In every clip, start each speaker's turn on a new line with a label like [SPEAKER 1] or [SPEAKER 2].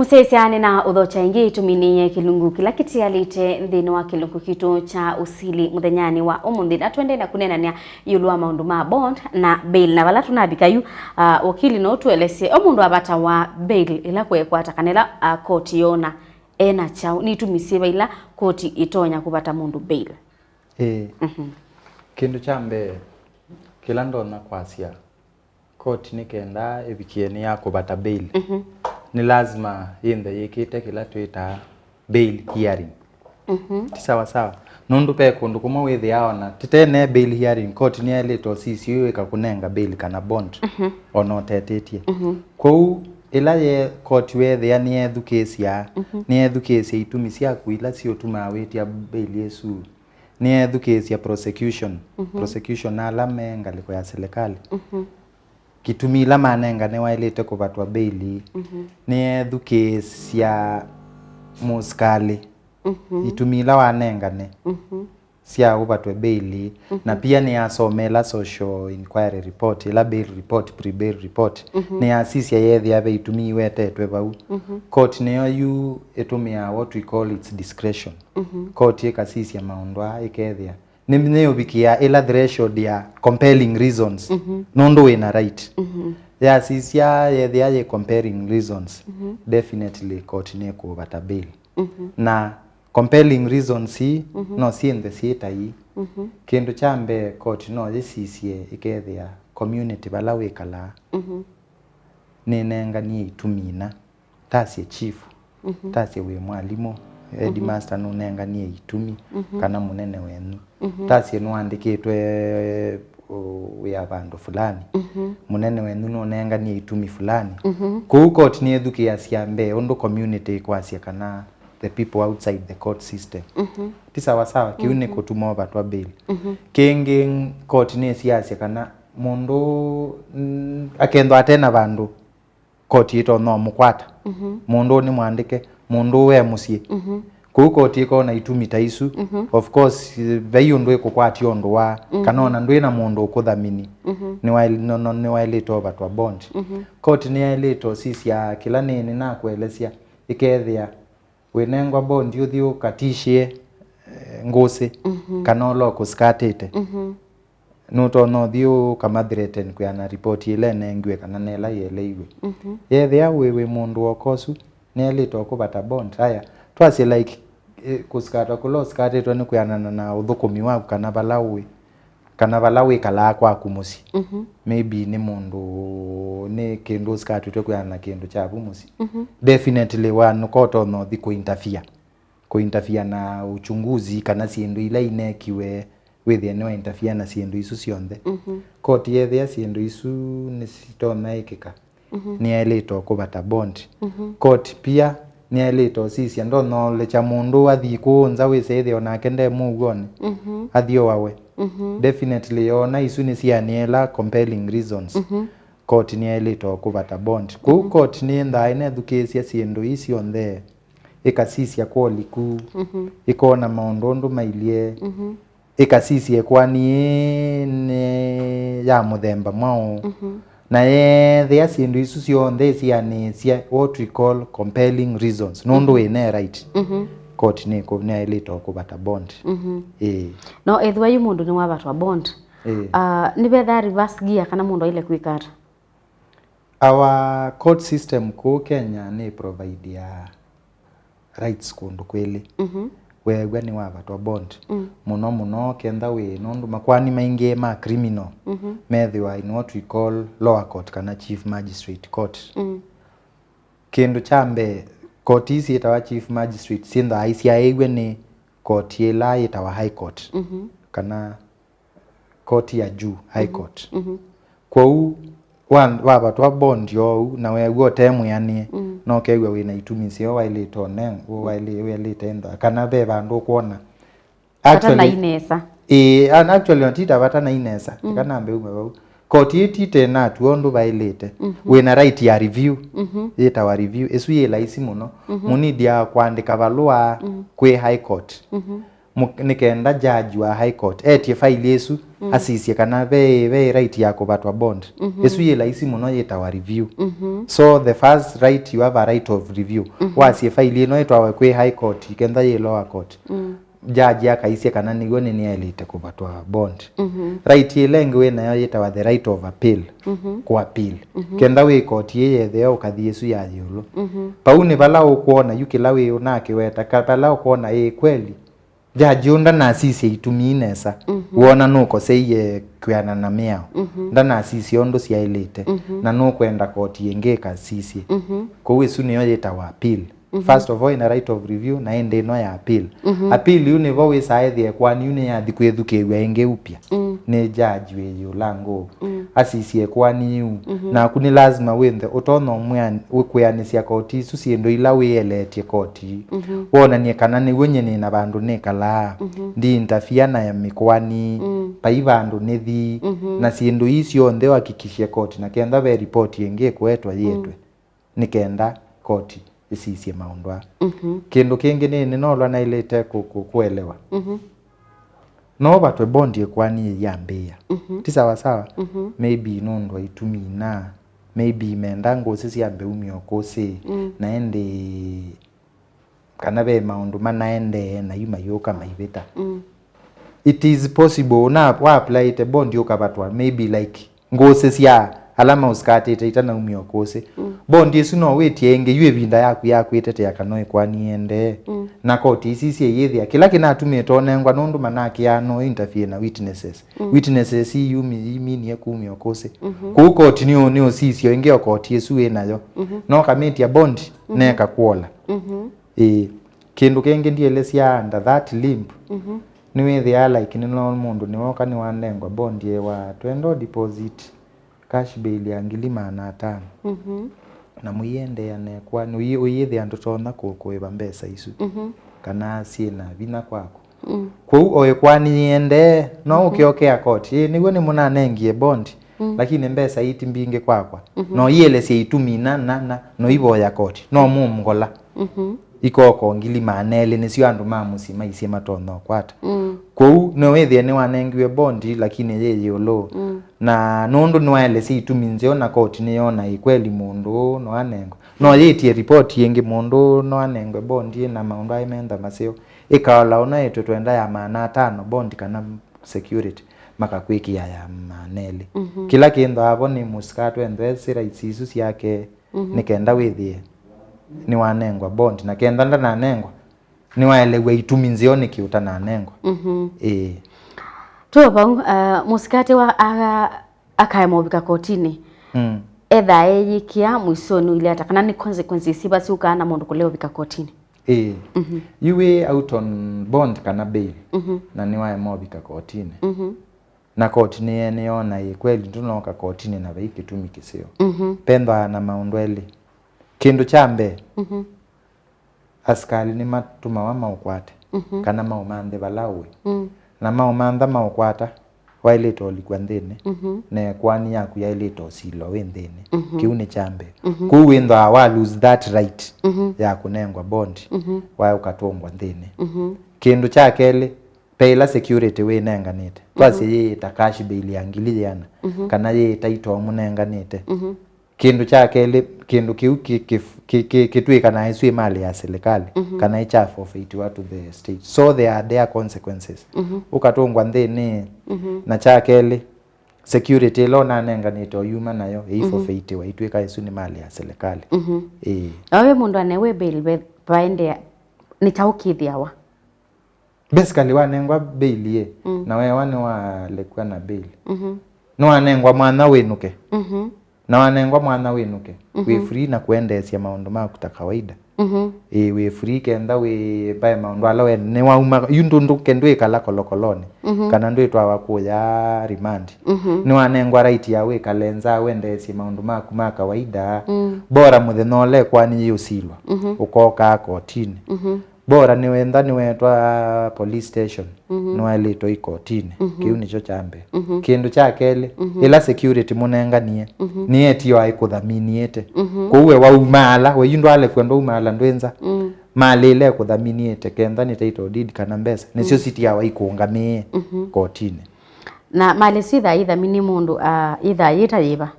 [SPEAKER 1] Musesiane na uthocha ingi tuminiye kilungu kila kitialite nthini wa kilungu kitu cha Usili muthenyani wa umuthi na twende na kunenania Yiulu wa maundu ma bond na bail na vala tunabikayu wakili no tuelese omundu abata wa bail ila kwekwata kanela koti yona ena chao ni tumisiba ila koti itonya kubata mundu bail.
[SPEAKER 2] Kindu chambe kila ndona kwasia koti nikenda ebikieni ya kubata bail. Ni lazima yende yekite kila twita bail hearing. Sawa sawa. Nundu pe kundu kuma wethi yaona titene bail hearing court ni elito sisi ikakunenga bail kana bond ono tetetie. Kou ila ye court wethi ya ni education ni education itumisia kuila sio tumawetia bail yesu ni education prosecution prosecution na alame ngaliko ya serikali kitumila manenga ne wailete kubatwa baili ni education muskali itumila wanenga ne sia ubatwe baili na pia ni asomela social inquiry report ila bail report pre-bail report ni asisi ya yethi ave itumiwe tetwe bau court ne you etumia what we call its discretion court ekasisi ya maundwa ikethia nimne obikia ila threshold ya compelling reasons nondo wina right ya sisi ya yethi ya comparing reasons definitely court ne kubata bail na compelling reasons no si in the theater kindu chambe court no yesisie ikethia community bala wekala nenga ni itumina tasie chief tasie we mwalimu headmaster no nenga ni itumi kana munene wenu tasie no andikitwe we abandu fulani munene wenu no nenga ni itumi fulani ku court ni edukia siambe ondo community kwasia kana the people outside the court system. Tisawa sawa kiune kutumo batwa bail. Kingi court ni siasa kana mundu akendo atena bandu court ito no mukwata. Mundu ni mwandike mundu we musie. Ku court iko na itumita isu of course bayo ndo ekukwati ondo wa kanona ndo ina mundu ukuthamini. Ni waile to batwa bond. Court ni ile to sisi ya kila nini na kuelesia ikethia wenengwa bondi uthio katishie ngose kanolo kuskatete nuto no thio kamadreten kuyana report ile nengwe kana nela yelewe yethi awewe mundu okosu neli to kubata bond haya twasi like kuskata kulo skatete ni kuyana na uthukumi wa kana balawe kala kwa kumusi maybe ni mundu ne kendo skatete kuyana kendo cha bumusi definitely one koto no the ko interfere na uchunguzi kana siendo ila inekiwe wethi no interfere na siendo isu sionde court yethia siendo isu ni sitona ikika ni elito kubata bond court pia ni elito sisi ndo no lecha mundu athi kuunza wisethi ona kende mugone athio wawe definitely ona isu ni sianiela compelling reasons court ni elito kubata bond ku court ni nda ine education siendo isi onde ekasisi ya kwoliku ikona maundondo mailie ekasisi ekwani ne ya muthemba mao na there siendo isu sionde siani sia what we call compelling reasons nondo ine right court ni ko ne elito kubata bond
[SPEAKER 1] no ethwa yu mundu ni wabatwa bond ni betha reverse gear kana mundu ile kwikata.
[SPEAKER 2] Our court system ko Kenya ni provide ya rights kundu kweli wewe ni wabatwa bond muno kenda we nondu makwani maingi ma criminal methiwa in what we call lower court kana chief magistrate court kindu chambe court isi itawa chief magistrate sinda aisia egwe ni court ila itawa high court kana court ya juu high court kwa wabatwa bond yo na wewe temu yani no kegwe wina itumisio waile tone waile tenda kana be bandu kuona
[SPEAKER 1] actually inesa
[SPEAKER 2] actually natita bata na inesa kana mbe umwe court yitite na tuondo bailete wina right ya review yeta wa review esu yela isi muno munidi ya kuandika balua kwe high court nikenda judge wa high court etie file yesu asisie kana be right yako batwa bond yesu ye laisi muno yetawa review so the first right you have a right of review wasie file ino etwa kwe high court ikenda ye lower court judge akaisia kana nigo ni elite kubatwa bond right ilenge we nayo yetawa the right of appeal ku appeal kenda we court ye the ukathi yesu ya Yiulu pauni bala ukuona yukilawe unake weta kabala ukuona kweli judge unda na sisi ituminesa wona nuko seye kwiana na miao ndana sisi ondo cia elite na no kwenda court yengeka sisi ko wesu niyo yetawa appeal first of all in a right of review na ende no ya appeal appeal you never we saithie kwani une ya thikwethuke wenge upya ni judge we yulango asisie kwani yu na kuni lazima wende utono mwana ukweanisia court isu siendo ila we eletie court wona ni kana ni wenye ni na bandu ne kala ndi interfere na ya mikwani paiva andu nethi na siendo isio nde hakikishie court na kenda be report yenge kwetwa yetwe nikenda court isisie maundwa kindu kingi ni no na ilete kuelewa no batwe bondi kwani yambia ti sawa sawa maybe nondwa itumina maybe mendango sisi yambe umiokose naende kana be maundu manaende na yuma yoka maibeta it is possible na wa apply it bondi yokabatwa maybe like ngose sia alama uskate itaitana umiokose bondi yesu no wetienge yue vinda yaku itete yakanoe kwani ende na koti sisi yethia kila kinatumie tonengwa nondu manaki ya no interfere na witnesses yumi ni yakumiokose ku koti ni sisi ingeo koti yesu enayo no kamiti ya bondi neka kuola kindu kenge ndielesia under that limp ni wethia like ni no mundu ni woka ni wanengwa bondi wa twendo deposit cash bail ya 500 na muyende ane kwa ni uyithe andu tona kuiba mbesa isu kana sina vina kwako kwa oye kwani ende no ukiokea koti nigo ni munanengie bond lakini mbesa iti mbinge kwakwa no yele se itumina na no ibo ya koti no mumgola ikoko 500 ni sio andu mamusima isi matono kwata kou no wethe ni wanengiwe bondi lakini ye Yiulu na nundu nwele si ituminze ona koti ni ona ikweli mundu no anengo no yetie report yengi mundu no anengwe bondi na maundu aimenda maseo ikala ona yetu twenda ya 500 bondi kana security makakwiki ya maneli kila kindu abo ni muskato endwesi raisisu yake nikenda wethie ni wanengwa bondi na kenda ndana anengwa ni waelewe ituminzio ni kiuta na anengwa
[SPEAKER 1] tuwa musikate wa akaemobika kotini etha yikia mwisoni ile atakana ni consequences siba si ukana mundu kuleo bika kotini
[SPEAKER 2] you out on bond kana bail na ni waemobika kotini na kotini ni ona kweli tunoka kotini na veiki tumikisio pendwa na maundweli kindu chambe askali ni matuma wa maukwate kana maumande balawe na maumanda maukwata wailito likwa ndene ne kwani yaku yailito silo wendene kiuni chambe kuwendo wa lose that right ya kunengwa bond wa ukatongwa ndene kindu chakele payla security we nenganite twasi ye takashi bail yangiliana kana ye taito munenganite kindu chakele kindu kitwika na iswi mali ya serikali kana icha forfeit to the state so there are their consequences ukatongwa ndene na chakele security lo na nenganito yuma nayo forfeit wa itwika isu ni mali ya serikali
[SPEAKER 1] awe mundu anewe bail baende ni taukithiawa
[SPEAKER 2] basically wanengwa bail ye na wewe wane walekwa na bail no anengwa mwana wenuke na wanengwa mwana wenuke we free na kuendesia maundu maku ta kawaida we free kenda we by maundu ala we ne wauma yundu kendo ikala kolokoloni kana ndo itwa wakuya remand ni wanengwa right ya we kalenza wendesia maundu maku ma kawaida bora muthenole kwani yusilwa ukoka kotini bora ni wenda ni wetwa police station no alito ikotini kiu nicho chambe kindu chakele ila security munenganie ni etio aikuthaminiete kuwe wa umala we yindu ale kwenda umala ndwenza malile kuthaminiete kenda ni title deed kana mbesa nicio sitia wa ikuungamie kotini
[SPEAKER 1] na mali sitha ithamini mundu itha yitayiba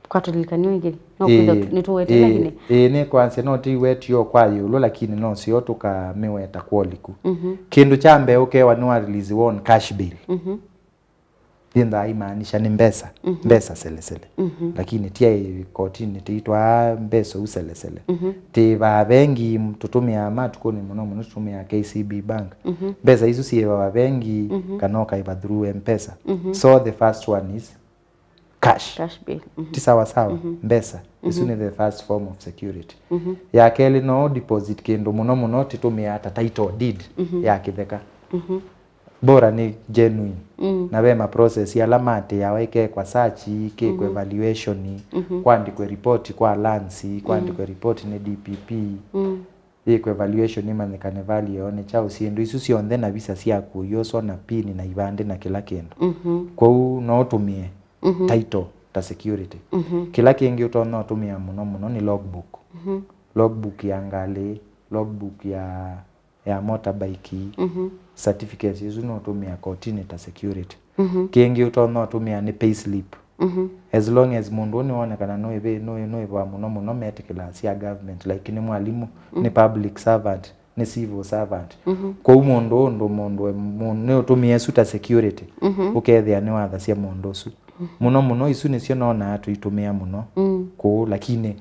[SPEAKER 1] kwa tulikanio ingiri no kwitha nituwete lakini
[SPEAKER 2] ni kwanza no tiwetio kwa Yiulu lakini no sio tukamiweta kwoliku kindu cha mbeo kewa no release one cash bill yenda imaanisha ni mbesa mbesa sele lakini tia kotini tiitwa mbeso usele tiva bengi tutumia matukoni muno tutumia KCB bank mbesa hizo si wa bengi kanoka iba through mpesa so the first one is cash
[SPEAKER 1] bill
[SPEAKER 2] tisawa sawa mbesa isu ni the first form of security ya keli no deposit kindu muno titumia hata title deed ya kitheka bora ni genuine na wema process ya lamate ya weke kwa search ke kwa evaluation kwandikwe report kwa lansi kwandikwe report ni DPP kwa evaluation imanyikane value one cha usiendo isu sionde na visa cia kuyoso na pin na ibande na kila kindu kwa no tumie title ta security kila kingi utona tumia muno ni logbook logbook ya ngale logbook ya motorbike certificates hizo no tumia kotini ta security kingi utona tumia ni payslip as long as mundu ni one kana no iba muno met class ya government like ni mwalimu ni public servant ni civil servant kwa mundu ne utumia suta security ukethia ni watha cia mundu su muno isu ni cio nona atu itumia muno ko lakini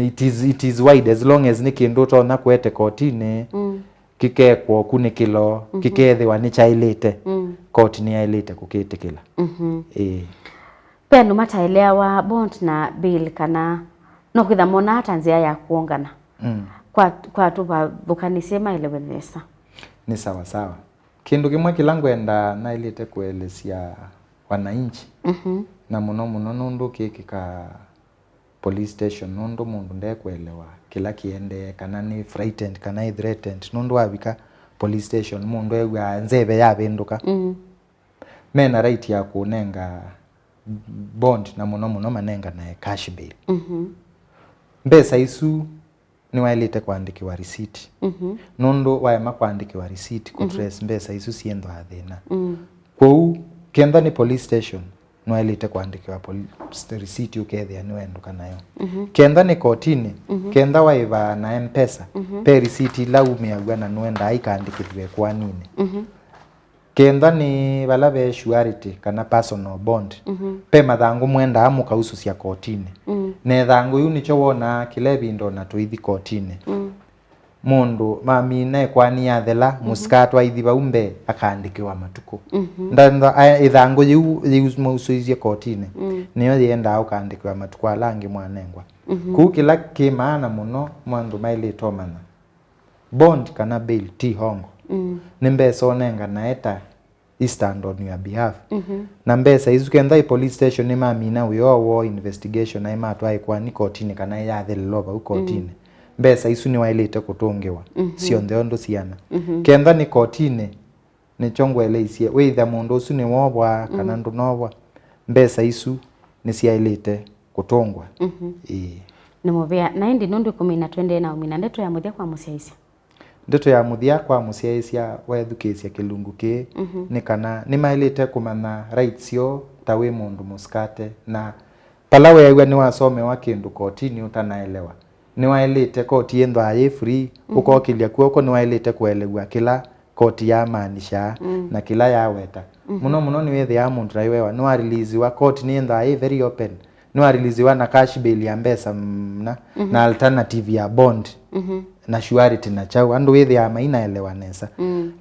[SPEAKER 2] it is wide as long as ni kindu utona kwete kotini kikekwo kunikilo kikethiwa ni chailite koti ni yailite kukitikila
[SPEAKER 1] penu mataelewa bond na bill kana no kwitha mona hata njia ya kuongana kwa tuba thukanisema elewenesa
[SPEAKER 2] ni sawa kindu kimwe kilangu enda na ilite kuelesia wananchi na muno nundu kikika police station nundu mundu ndekuelewa kila kiende kana ni frightened kana i threatened nundu abika police station mundu egwa nzebe yabinduka mena right ya kunenga bond na muno manenga na cash bill mbesa isu ni wailite kuandikiwa receipt nundu waema kuandikiwa receipt ku trace mbesa isu siendo athina kwa kenda ni police station no wailite kuandikiwa receipt ukethia ni wenduka nayo kenda ni kotini kenda waiva na mpesa pe receipt la umiagwa na nwenda aikandikithwe kwa nini kenda ni bala be surety kana personal bond pe mathangu mwenda amuka usu cia kotini ne thangu yu nicho wona kile bindo na tuithi kotini mundu mamine kwani yathela muskatwa ithiba umbe akandikiwa matuko ndanda ithangu yu musuizie kotini niyo yenda ukandikiwa matuko alangi mwanengwa ku kila kimaana muno mwandu maile tomana bond kana bill ti hongo ni mbesa onenga naeta stand on your behalf na mbesa izu kenda police station ni mamina wo investigation na imatwa kwa ni kotini kana yathele loba ukotini mbesa isu ni wailite kutungiwa sio ndeondo ciana kenda ni kotini ni chongwele isia witha mundu usu ni wobwa kana ndu nobwa mbesa isu ni ciailite kutungwa
[SPEAKER 1] ni muvia na indi nundu kumina twende na umina ndeto ya muthia kwa musiaisia
[SPEAKER 2] ndeto ya muthia kwa musiaisia wethukicia kilungu ki ni kana ni mailite kumana rights yo tawe mundu muskate na pala wewe ni wasome wa kindu kotini utanaelewa ni wailite koti yendo aye free ukokilia kuoko ni wailite kuelewa kila koti ya maanisha na kila ya weta muno ni wethe ya mundu raiwewa ni wa release wa koti ni yendo aye very open ni wa release wa na cash bill ya mbesa na alternative ya bond na surety na chau andu wethe ya maina elewanesa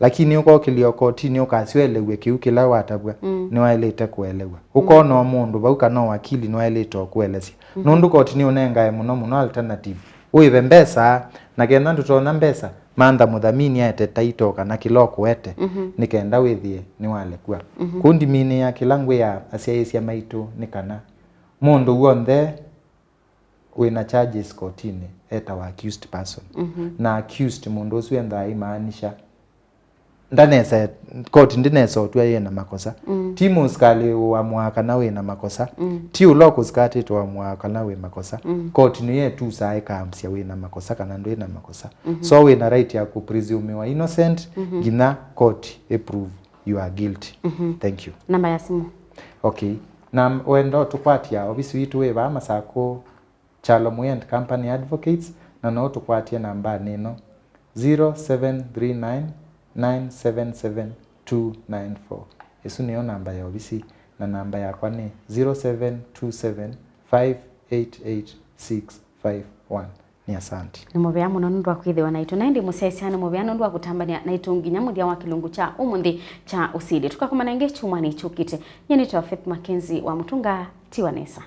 [SPEAKER 2] lakini ukokilia koti ni ukasiwelewe kiu kila watabwa ni wailite kuelewa uko no mundu bauka no wakili ni wailite kuelesia nundu koti ni unenga muno alternative uive mbesa na kenda tutona mbesa manda mudhamini ete taito kana kiloko wete nikenda withie ni wale kwa kundi mini ya kilangwe ya asiaisia maitu nikana mundu wonde wina charges kotini eta wa accused person na accused mundu usu enda imaanisha ndanesa court ndinesa otwa yena makosa timu skali wa mwaka nawe na makosa ti uloko skati to wa mwaka nawe makosa court niye tu sai kamsia we na makosa kana ndo na makosa so we na right ya ku presume wa innocent gina court approve you are guilty thank you
[SPEAKER 1] namba ya simu
[SPEAKER 2] okay na wendo tukwatia obisi witu we ba masako Chalo Muyend Company Advocates na no tukwatia namba neno 0739977294 Yesu niyo namba ya obisi na namba ya kwa ni 0727588651 ni asanti
[SPEAKER 1] ni mubea muno nundu akwithiwa na itu na ndi musesiane mubea nundu akutambania na itu nginya muthia wa kilungu cha umuthi cha Usili tukakomana inge chuma ni chukite nyeni twa Faith Mackenzie wa Mutunga Tiwanesa